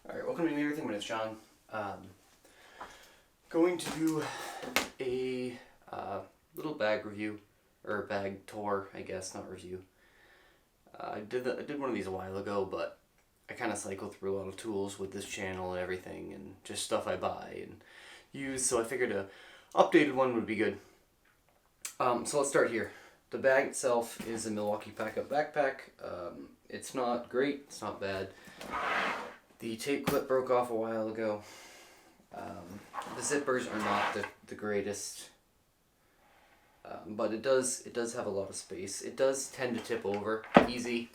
Alright, welcome to New Everything. My name's John. Going to do a little bag review, or bag tour, I guess, not review. I did one of these a while ago, but I kind of cycle through a lot of tools with this channel and everything, and just stuff I buy and use, so I figured a updated one would be good. So let's start here. The bag itself is a Milwaukee Packout backpack. It's not great, it's not bad. The tape clip broke off a while ago. The zippers are not the greatest, but it does have a lot of space. It does tend to tip over easy,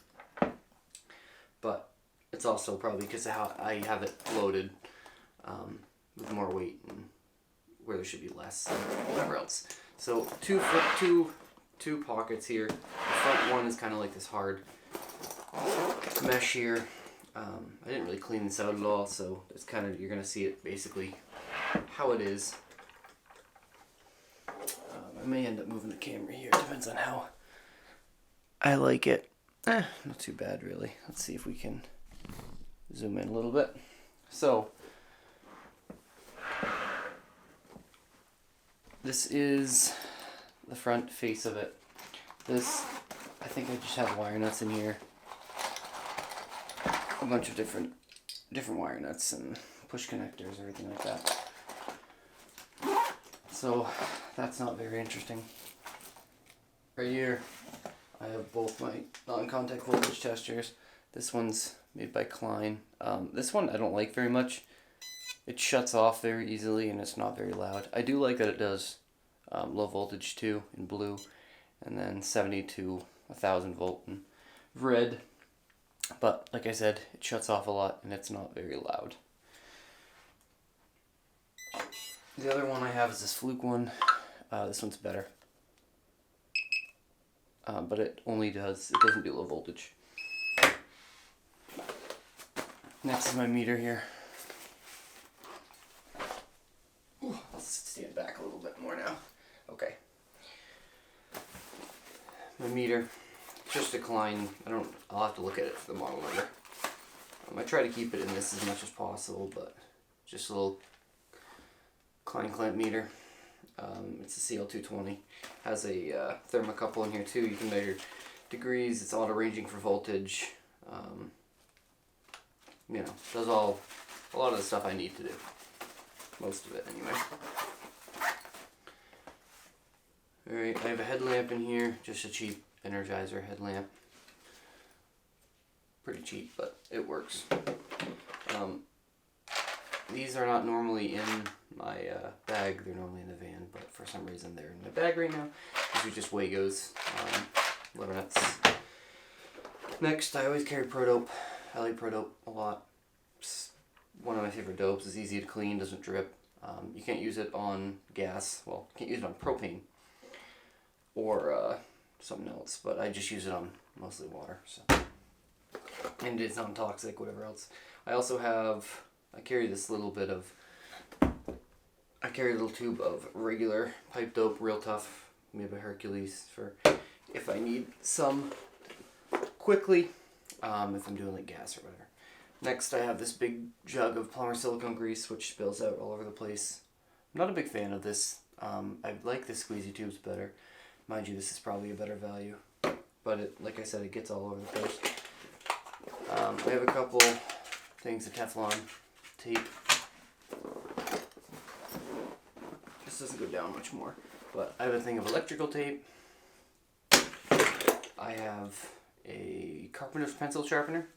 but it's also probably because of how I have it loaded with more weight and where there should be less, whatever else. So two pockets here. The front one is kind of like this hard mesh here. I didn't really clean this out at all, so it's kind of, you're going to see it basically how it is. I may end up moving the camera here, depends on how I like it. Not too bad really. Let's see if we can zoom in a little bit. So, this is the front face of it. This, I think I just have wire nuts in here. A bunch of different wire nuts and push connectors, everything like that. So that's not very interesting. Right here, I have both my non-contact voltage testers. This one's made by Klein. This one I don't like very much. It shuts off very easily and it's not very loud. I do like that it does low voltage too in blue, and then 70 to 1000 volt in red. But like I said, it shuts off a lot and it's not very loud. The other one I have is this Fluke one. This one's better. But it doesn't do low voltage. Next is my meter here. Ooh, I'll stand back a little bit more now. Okay. My meter. Just a Klein. I'll have to look at it for the model number. I try to keep it in this as much as possible, but just a little Klein clamp meter. It's a CL220. Has a thermocouple in here too. You can measure degrees. It's auto ranging for voltage. You know, does a lot of the stuff I need to do. Most of it anyway. Alright, I have a headlamp in here, just a cheap Energizer headlamp. Pretty cheap, but it works. These are not normally in my bag, they're normally in the van, but for some reason they're in my bag right now. These are just Wagos, liver nuts. Next, I always carry Pro Dope. I like Pro Dope a lot. It's one of my favorite dopes. It's easy to clean, doesn't drip. You can't use it on gas, well, you can't use it on propane or something else, but I just use it on mostly water. So. And it's non-toxic, whatever else. I also have, I carry a little tube of regular pipe dope, real tough, made by Hercules, for if I need some quickly, if I'm doing like gas or whatever. Next I have this big jug of plumber silicone grease, which spills out all over the place. I'm not a big fan of this. I like the squeezy tubes better. Mind you, this is probably a better value, but like I said, it gets all over the place. I have a couple things of Teflon tape. This doesn't go down much more, but I have a thing of electrical tape. I have a carpenter's pencil sharpener.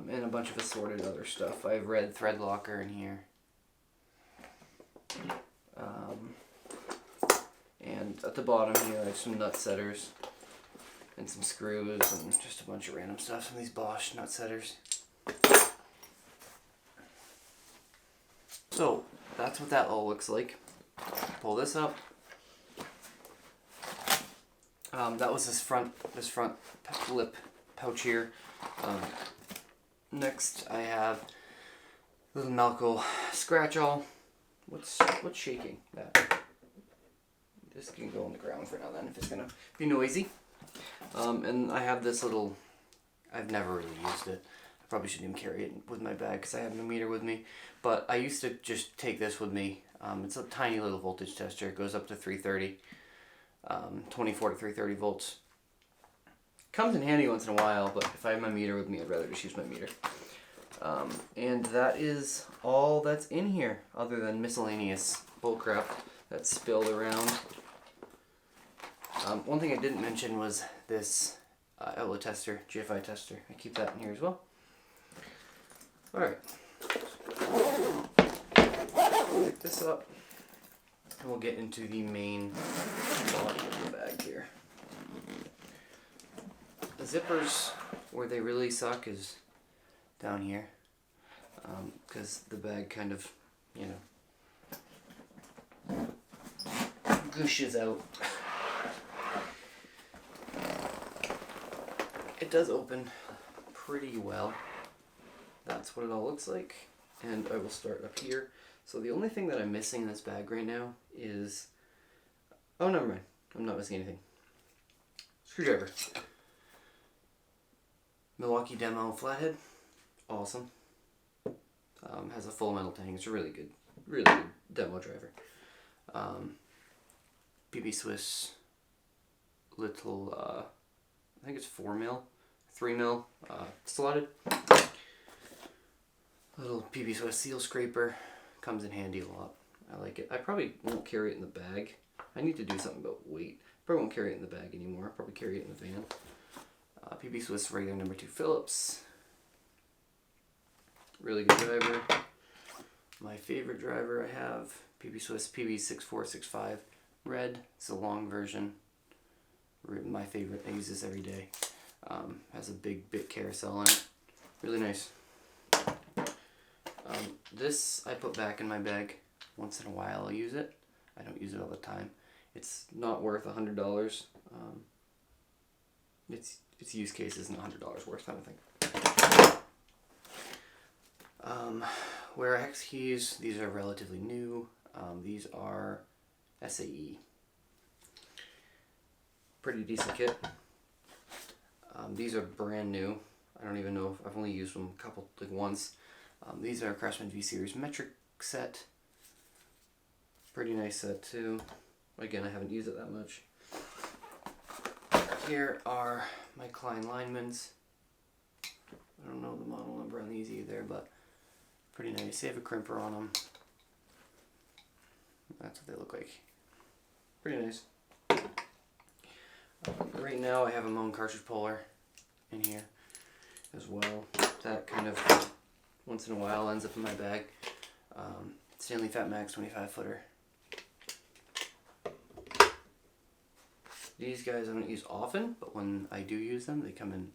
And a bunch of assorted other stuff. I have red thread locker in here. And at the bottom here I have some nut setters and some screws and just a bunch of random stuff, some of these Bosch nut setters. So that's what that all looks like. Pull this up. That was this front lip pouch here. Next I have a little Malco scratch all. What's shaking that? This can go on the ground for now then if it's gonna be noisy. And I have this little I've never really used it. I probably shouldn't even carry it with my bag because I have no meter with me. But I used to just take this with me. It's a tiny little voltage tester. It goes up to 330, 24 to 330 volts. Comes in handy once in a while, but if I have my meter with me, I'd rather just use my meter. And that is all that's in here, other than miscellaneous bullcrap that's spilled around. One thing I didn't mention was this outlet tester, GFI tester. I keep that in here as well. Alright. Pick this up, and we'll get into the main body of the bag here. The zippers, where they really suck, is down here, because the bag kind of, you know, gushes out. It does open pretty well. That's what it all looks like. And I will start up here. So the only thing that I'm missing in this bag right now is... Oh, never mind. I'm not missing anything. Screwdriver. Milwaukee demo flathead. Awesome. Has a full metal tang. It's a really good demo driver. PB Swiss little, I think it's 4 mil, 3 mil, slotted. Little PB Swiss seal scraper. Comes in handy a lot. I like it. I probably won't carry it in the bag. I need to do something about weight. Probably won't carry it in the bag anymore. I'll probably carry it in the van. PB Swiss regular number 2 Phillips. Really good driver. My favorite driver I have, PB Swiss PB6465 red. It's a long version. My favorite. I use this every day. Has a big bit carousel in it. Really nice. This I put back in my bag. Once in a while I'll use it. I don't use it all the time. It's not worth $100. Its use case isn't $100 worth, I don't think. Wear hex keys. These are relatively new. These are SAE. Pretty decent kit. These are brand new. I don't even know if I've only used them once. These are Craftsman V-Series metric set. Pretty nice set too. Again, I haven't used it that much. Here are my Klein linemans. I don't know the model number on these either, but pretty nice. They have a crimper on them. That's what they look like. Pretty nice. Right now I have a Moen cartridge puller in here as well. That kind of once in a while ends up in my bag. Stanley Fat Max 25 footer. These guys I don't use often, but when I do use them, they come in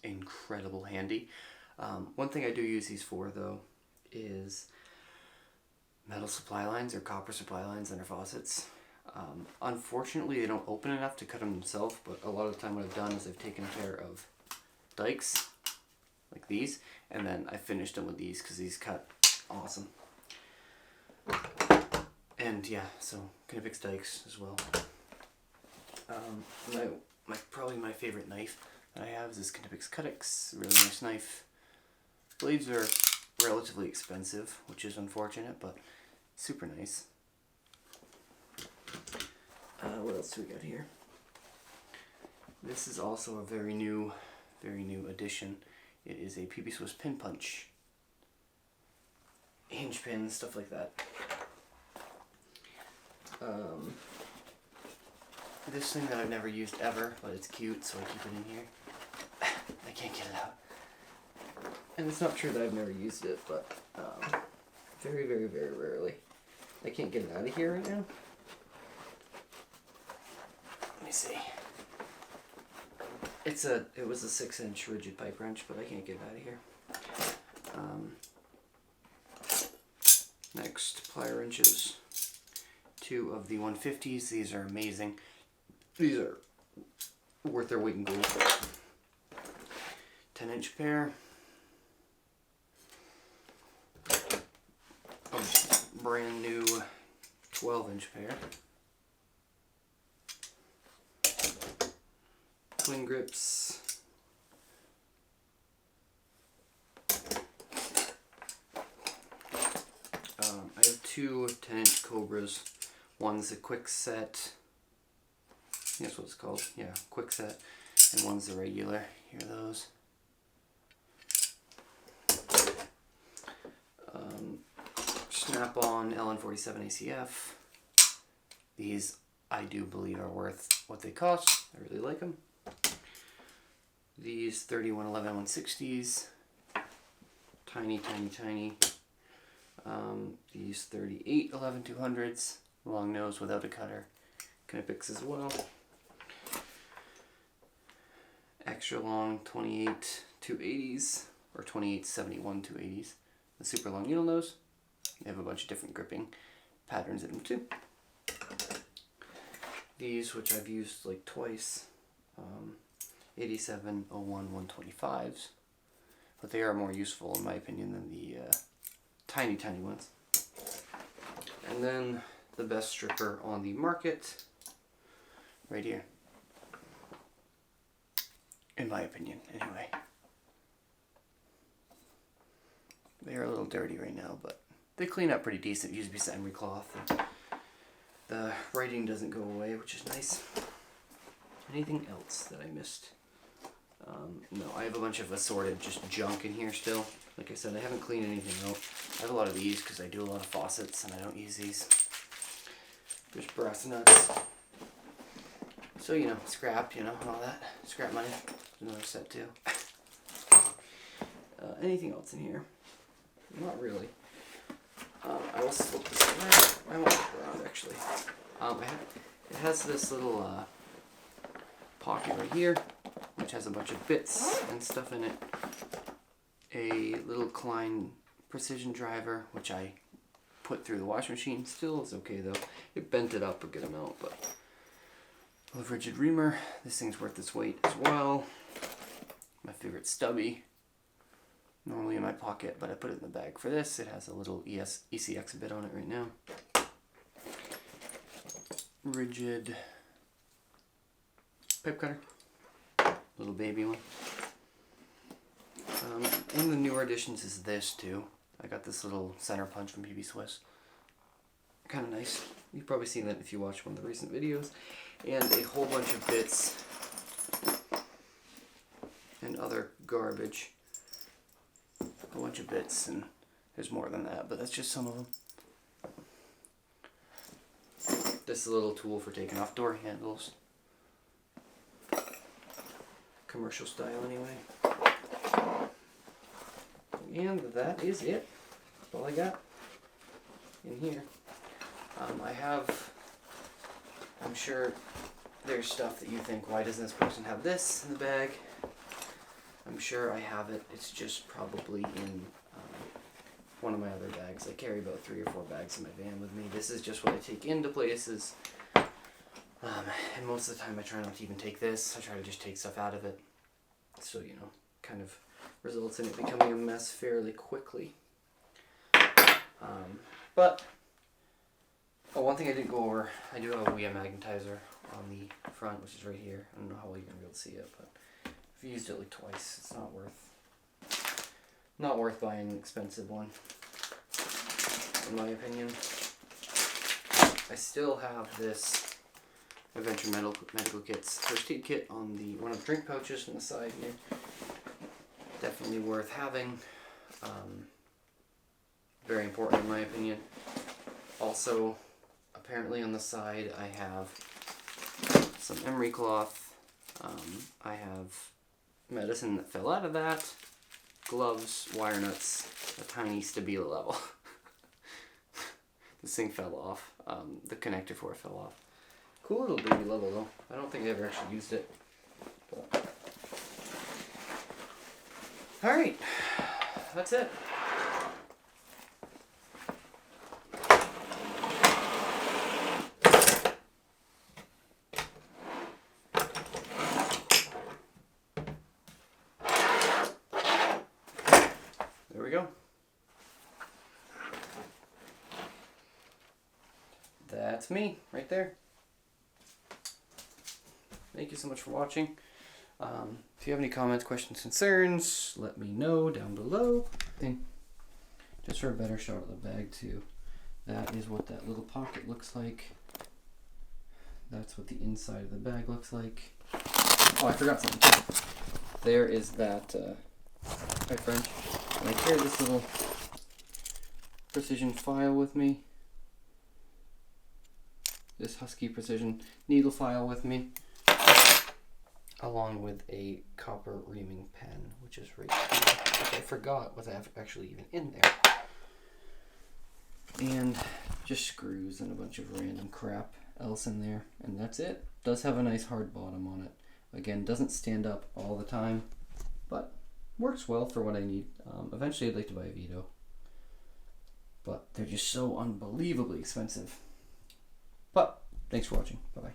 incredible handy. One thing I do use these for though is metal supply lines or copper supply lines under faucets. Unfortunately, they don't open enough to cut them themselves, but a lot of the time what I've done is I've taken a pair of dikes like these, and then I finished them with these because these cut awesome. And yeah, so Knipex dikes as well. Probably my favorite knife that I have is this Knipex Cutex. Really nice knife. Blades are relatively expensive, which is unfortunate, but super nice. What else do we got here? This is also a very new addition. It is a PB Swiss pin punch. Hinge pins, stuff like that. This thing that I've never used ever, but it's cute, so I keep it in here. I can't get it out. And it's not true that I've never used it, but very, very, very rarely. I can't get it out of here right now. Let me see. It was a 6-inch rigid pipe wrench, but I can't get it out of here. Next, plier wrenches. 2 of the 150s. These are amazing. These are worth their weight in gold. 10-inch pair. A brand new 12-inch pair. Twin grips. two 10-inch Cobras. One's a quick set. That's what it's called. Yeah, quick set. And one's the regular. Here are those. Snap-on LN47 ACF. These I do believe are worth what they cost. I really like them. These 3111 160s. Tiny. These 3811 200s. Long nose without a cutter. Knipex as well. Extra long 28 280s. Or 2871 280s. The super long needle nose. They have a bunch of different gripping patterns in them too. These, which I've used like twice, 8701 125s, but they are more useful in my opinion than the tiny ones. And then the best stripper on the market, right here, in my opinion anyway. They are a little dirty right now, but they clean up pretty decent. It used to be emery cloth. And the writing doesn't go away, which is nice. Anything else that I missed? No, I have a bunch of assorted just junk in here still. Like I said, I haven't cleaned anything out. I have a lot of these because I do a lot of faucets and I don't use these. There's brass nuts. So, you know, scrap, you know, and all that. Scrap money. Another set too. Anything else in here? Not really. I will flip this around. I won't flip it around actually. It has this little pocket right here, which has a bunch of bits and stuff in it. A little Klein precision driver, which I put through the washing machine. Still is okay though. It bent it up a good amount, but a rigid reamer. This thing's worth its weight as well. My favorite stubby. Normally in my pocket, but I put it in the bag for this. It has a little ECX bit on it right now. Rigid pipe cutter. Little baby one. One of the newer additions is this too. I got this little center punch from PB Swiss. Kind of nice. You've probably seen that if you watch one of the recent videos. And a whole bunch of bits and other garbage. A bunch of bits, and there's more than that, but that's just some of them. This is a little tool for taking off door handles. Commercial style anyway. And that is it. That's all I got in here. I'm sure there's stuff that you think, why doesn't this person have this in the bag? I'm sure I have it. It's just probably in one of my other bags. I carry about 3 or 4 bags in my van with me. This is just what I take into places. And most of the time I try not to even take this. I try to just take stuff out of it. So, you know, kind of results in it becoming a mess fairly quickly. But one thing I didn't go over, I do have a WEA magnetizer on the front, which is right here. I don't know how well you're going to be able to see it, but I've used it like twice. It's not worth buying an expensive one, in my opinion. I still have this Adventure Medical Kit's first aid kit on the one of the drink pouches on the side here. Definitely worth having. Very important in my opinion. Also, apparently on the side I have some emery cloth. I have medicine that fell out of that, gloves, wire nuts, a tiny Stabila level. This thing fell off. The connector for it fell off. Cool little baby level though. I don't think I ever actually used it. Alright, that's it. There we go. That's me, right there. Thank you so much for watching. If you have any comments, questions, concerns, let me know down below. Just for a better shot of the bag too. that is what that little pocket looks like. That's what the inside of the bag looks like. Oh, I forgot something too. There is that, hi French, and I carry this little precision file with me. This Husky precision needle file with me, along with a copper reaming pen, which is right here, which I forgot was actually even in there. And just screws and a bunch of random crap else in there, and that's it. Does have a nice hard bottom on it. Again, doesn't stand up all the time, but works well for what I need. Eventually I'd like to buy a Vito, but they're just so unbelievably expensive. But thanks for watching. Bye bye.